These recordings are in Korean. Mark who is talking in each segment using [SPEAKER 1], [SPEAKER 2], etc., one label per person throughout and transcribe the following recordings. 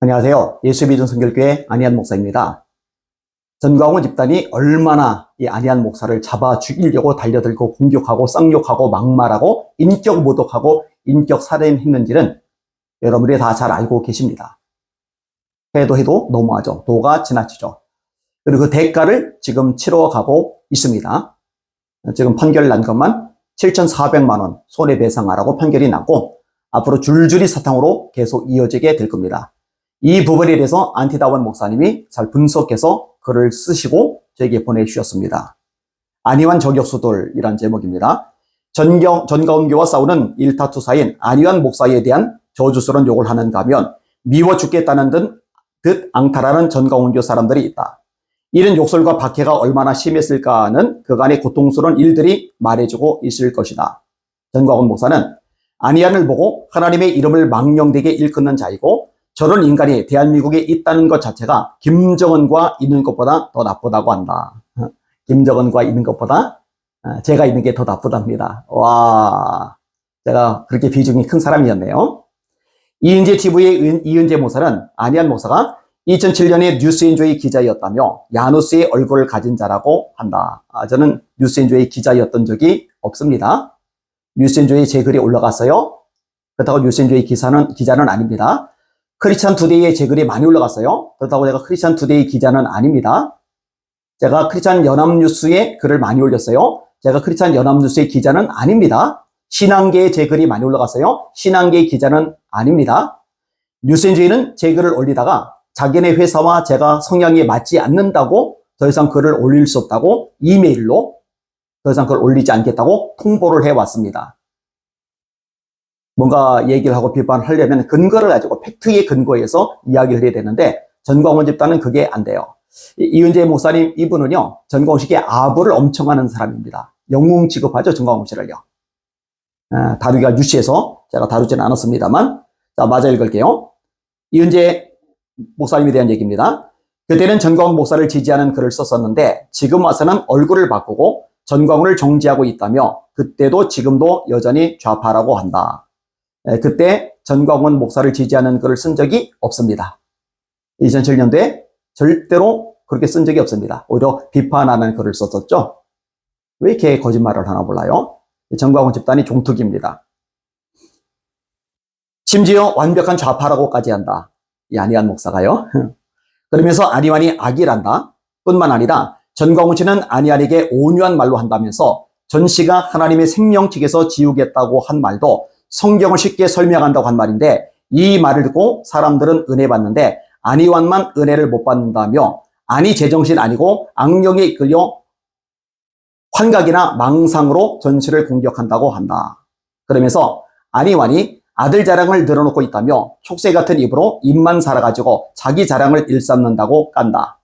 [SPEAKER 1] 안녕하세요. 예수비전 선결교회 안희한 목사입니다. 전광훈 집단이 얼마나 이 안희한 목사를 잡아 죽이려고 달려들고 공격하고 쌍욕하고 막말하고 인격 모독하고 인격 살해했는지는 여러분들이 다 잘 알고 계십니다. 해도 너무하죠. 도가 지나치죠. 그리고 그 대가를 지금 치러가고 있습니다. 지금 판결 난 것만 7,400만 원 손해배상하라고 판결이 났고 앞으로 줄줄이 사탕으로 계속 이어지게 될 겁니다. 이 부분에 대해서 안티다원 목사님이 잘 분석해서 글을 쓰시고 저에게 보내주셨습니다. 안희환 저격수들이란 제목입니다. 전가운교와 싸우는 일타투사인 안희환 목사에 대한 저주스러운 욕을 하는가 하면 미워 죽겠다는 듯 앙탈하는 전가운교 사람들이 있다. 이런 욕설과 박해가 얼마나 심했을까는 그간의 고통스러운 일들이 말해주고 있을 것이다. 전가운 목사는 안희환을 보고 하나님의 이름을 망령되게 일컫는 자이고 저런 인간이 대한민국에 있다는 것 자체가 김정은과 있는 것보다 더 나쁘다고 한다. 김정은과 있는 것보다 제가 있는 게 더 나쁘답니다. 와, 제가 그렇게 비중이 큰 사람이었네요. 이은재 TV의 이은재 목사는 안희한 목사가 2007년에 뉴스엔조의 기자였다며 야누스의 얼굴을 가진 자라고 한다. 저는 뉴스엔조의 기자였던 적이 없습니다. 뉴스엔조에 제 글이 올라갔어요. 그렇다고 뉴스엔조의 기자는 아닙니다. 크리스찬 투데이에 제 글이 많이 올라갔어요. 그렇다고 제가 크리스찬 투데이 기자는 아닙니다. 제가 크리스찬 연합뉴스에 글을 많이 올렸어요. 제가 크리스찬 연합뉴스의 기자는 아닙니다. 신앙계에 제 글이 많이 올라갔어요. 신앙계의 기자는 아닙니다. 뉴스엔조에는 제 글을 올리다가 자기네 회사와 제가 성향이 맞지 않는다고 더 이상 글을 올릴 수 없다고 이메일로 더 이상 글을 올리지 않겠다고 통보를 해왔습니다. 뭔가 얘기를 하고 비판하려면 근거를 가지고 팩트에 근거해서 이야기를 해야 되는데 전광훈 집단은 그게 안 돼요. 이은재 목사님 이분은요. 전광훈 씨에게 아부를 엄청 하는 사람입니다. 영웅 취급하죠. 전광훈 씨를요. 다루기가 뉴스에서 제가 다루지는 않았습니다만 자 맞아 읽을게요. 이은재 목사님에 대한 얘기입니다. 그때는 전광훈 목사를 지지하는 글을 썼었는데 지금 와서는 얼굴을 바꾸고 전광훈을 정지하고 있다며 그때도 지금도 여전히 좌파라고 한다. 그때 전광훈 목사를 지지하는 글을 쓴 적이 없습니다. 2007년도에 절대로 그렇게 쓴 적이 없습니다. 오히려 비판하는 글을 썼었죠. 왜 이렇게 거짓말을 하나 몰라요? 전광훈 집단이 종특입니다. 심지어 완벽한 좌파라고까지 한다. 이 안희한 목사가요. 그러면서 안희환이 악이란다. 뿐만 아니라 전광훈 씨는 안희환에게 온유한 말로 한다면서 전 씨가 하나님의 생명책에서 지우겠다고 한 말도 성경을 쉽게 설명한다고 한 말인데 이 말을 듣고 사람들은 은혜 받는데 안희환만 은혜를 못 받는다며 아니 제정신 아니고 악령에 이끌려 환각이나 망상으로 전시를 공격한다고 한다. 그러면서 안희환이 아들 자랑을 늘어놓고 있다며 촉새 같은 입으로 입만 살아가지고 자기 자랑을 일삼는다고 깐다.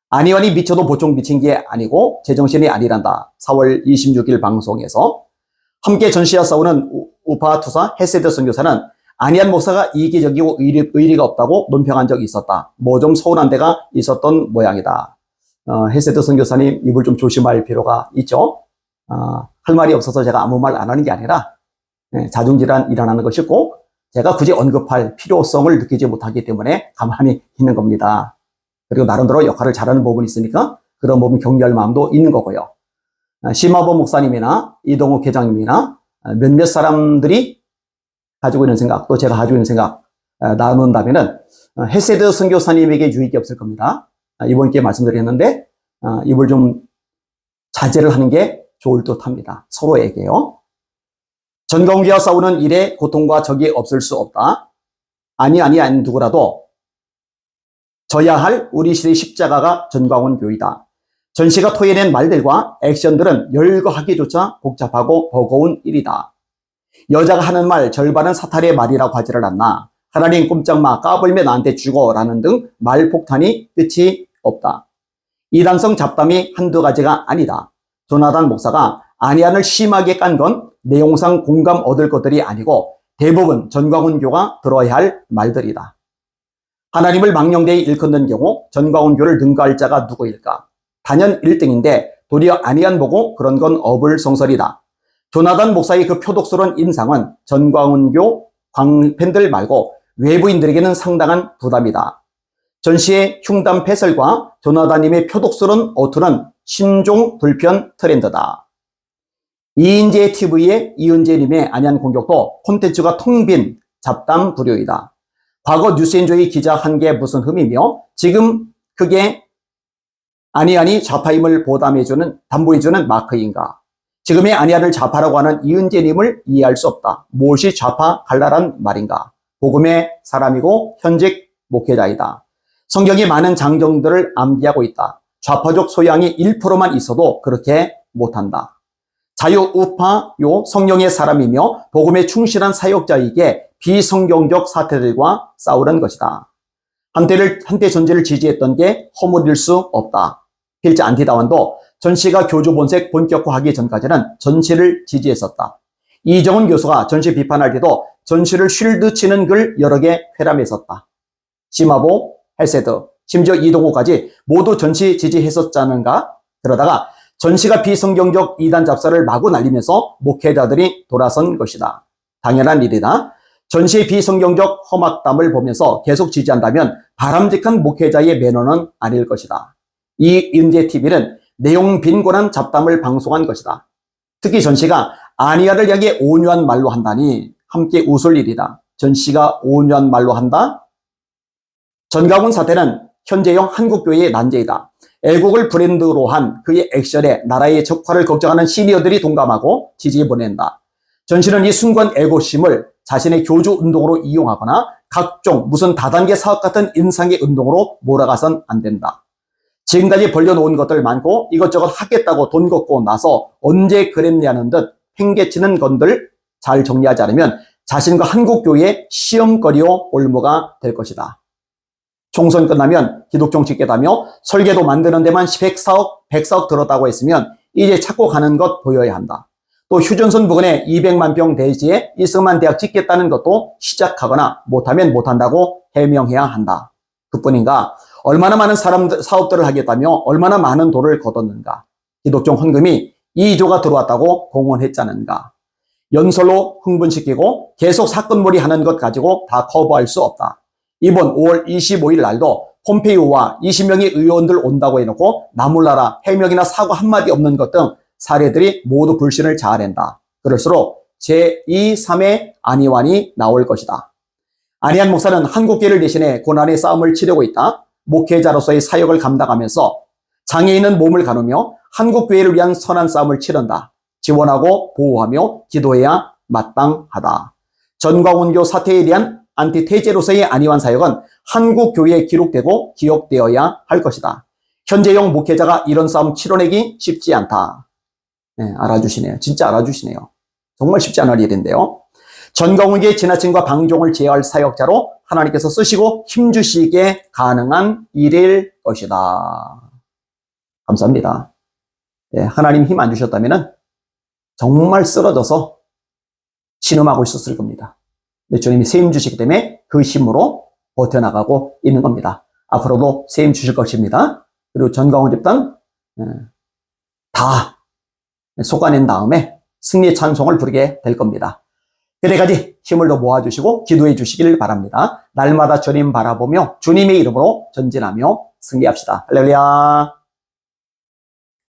[SPEAKER 1] 안희환이 미쳐도 보통 미친 게 아니고 제정신이 아니란다. 4월 26일 방송에서 함께 전시와 싸우는 우파 투사 헤세드 선교사는 안희한 목사가 이기적이고 의리가 없다고 논평한 적이 있었다. 뭐 좀 서운한 데가 있었던 모양이다. 헤세드 선교사님 입을 좀 조심할 필요가 있죠. 할 말이 없어서 제가 아무 말 안 하는 게 아니라 자중질환 일어나는 것이고 제가 굳이 언급할 필요성을 느끼지 못하기 때문에 가만히 있는 겁니다. 그리고 나름대로 역할을 잘하는 부분이 있으니까 그런 부분 격려할 마음도 있는 거고요. 심화보 목사님이나 이동욱 회장님이나 몇몇 사람들이 가지고 있는 생각, 또 제가 가지고 있는 생각 나눈다면은 헤세드 선교사님에게 유익이 없을 겁니다. 이번 기회에 말씀드렸는데 이걸 좀 자제를 하는 게 좋을 듯합니다. 서로에게요. 전광훈과 싸우는 일에 고통과 적이 없을 수 없다. 아니 누구라도 져야 할 우리 시대의 십자가가 전광훈 교이다. 전 씨가 토해낸 말들과 액션들은 열거하기조차 복잡하고 버거운 일이다. 여자가 하는 말 절반은 사탄의 말이라고 하지를 않나. 하나님 꼼짝마 까불며 나한테 죽어라는 등 말폭탄이 끝이 없다. 이단성 잡담이 한두 가지가 아니다. 조나단 목사가 안희환을 심하게 깐 건 내용상 공감 얻을 것들이 아니고 대부분 전광훈교가 들어야 할 말들이다. 하나님을 망령되이 일컫는 경우 전광훈교를 능가할 자가 누구일까? 단연 1등인데 도리어 안희환 보고 그런 건 어불성설이다. 조나단 목사의 그 표독스러운 인상은 전광훈교 광팬들 말고 외부인들에게는 상당한 부담이다. 전시의 흉담 패설과 조나단님의 표독스러운 어투는 신종 불편 트렌드다. 이인재 TV의 이은재님의 안양 공격도 콘텐츠가 텅 빈 잡담 부류이다. 과거 뉴스엔조이 기자 한 게 무슨 흠이며 지금 그게 아니 좌파임을 담보해주는 마크인가. 지금의 아니야를 좌파라고 하는 이은재님을 이해할 수 없다. 무엇이 좌파 갈라란 말인가. 복음의 사람이고 현직 목회자이다. 성경이 많은 장정들을 암기하고 있다. 좌파적 소양이 1%만 있어도 그렇게 못한다. 자유우파요 성령의 사람이며 복음에 충실한 사역자에게 비성경적 사태들과 싸우는 것이다. 한때 전제를 지지했던 게 허물일 수 없다. 필자 안티다원도 전시가 교주 본색 본격화하기 전까지는 전시를 지지했었다. 이정은 교수가 전시 비판할 때도 전시를 쉴드 치는 글 여러 개 회람했었다. 심화보, 헬세드, 심지어 이동호까지 모두 전시 지지했었자는가? 그러다가 전시가 비성경적 이단 잡사를 마구 날리면서 목회자들이 돌아선 것이다. 당연한 일이다. 전시의 비성경적 험악담을 보면서 계속 지지한다면 바람직한 목회자의 매너는 아닐 것이다. 이은재 TV는 내용 빈곤한 잡담을 방송한 것이다. 특히 전시가 아니야를 향해 온유한 말로 한다니 함께 웃을 일이다. 전시가 온유한 말로 한다? 전가훈 사태는 현재형 한국교회의 난제이다. 애국을 브랜드로 한 그의 액션에 나라의 적화를 걱정하는 시니어들이 동감하고 지지 보낸다. 전시는 이 순간 애고심을 자신의 교주 운동으로 이용하거나 각종 무슨 다단계 사업 같은 인상의 운동으로 몰아가선 안 된다. 지금까지 벌려놓은 것들 많고 이것저것 하겠다고 돈 걷고 나서 언제 그랬냐는 듯 팽개치는 건들 잘 정리하지 않으면 자신과 한국교회의 시험거리요 올무가 될 것이다. 총선 끝나면 기독정치 깨다며 설계도 만드는 데만 100사억 들었다고 했으면 이제 찾고 가는 것 보여야 한다. 또 휴전선 부근에 200만 평 대지에 이승만 대학 짓겠다는 것도 시작하거나 못하면 못한다고 해명해야 한다. 그뿐인가? 얼마나 많은 사업들을 하겠다며 얼마나 많은 돈을 걷었는가? 기독종 헌금이 2조가 들어왔다고 공언했자는가? 연설로 흥분시키고 계속 사건몰이 하는 것 가지고 다 커버할 수 없다. 이번 5월 25일 날도 폼페이오와 20명의 의원들 온다고 해놓고 나몰라라 해명이나 사과 한마디 없는 것 등 사례들이 모두 불신을 자아낸다. 그럴수록 제2, 3의 안희환이 나올 것이다. 안희환 목사는 한국교회를 대신해 고난의 싸움을 치르고 있다. 목회자로서의 사역을 감당하면서 장애인은 몸을 가누며 한국교회를 위한 선한 싸움을 치른다. 지원하고 보호하며 기도해야 마땅하다. 전광훈교 사태에 대한 안티테제로서의 안희환 사역은 한국교회에 기록되고 기억되어야 할 것이다. 현재형 목회자가 이런 싸움 치러내기 쉽지 않다. 네, 알아주시네요. 진짜 알아주시네요. 정말 쉽지 않을 일인데요. 전광훈의 지나침과 방종을 제어할 사역자로 하나님께서 쓰시고 힘주시기에 가능한 일일 것이다. 감사합니다. 네, 하나님 힘 안 주셨다면 정말 쓰러져서 신음하고 있었을 겁니다. 네, 주님이 새 힘 주시기 때문에 그 힘으로 버텨나가고 있는 겁니다. 앞으로도 새 힘 주실 것입니다. 그리고 전광훈 집단 다 쏟아낸 다음에 승리의 찬송을 부르게 될 겁니다. 그때까지 힘을 더 모아주시고 기도해 주시길 바랍니다. 날마다 주님 바라보며 주님의 이름으로 전진하며 승리합시다. 할렐루야.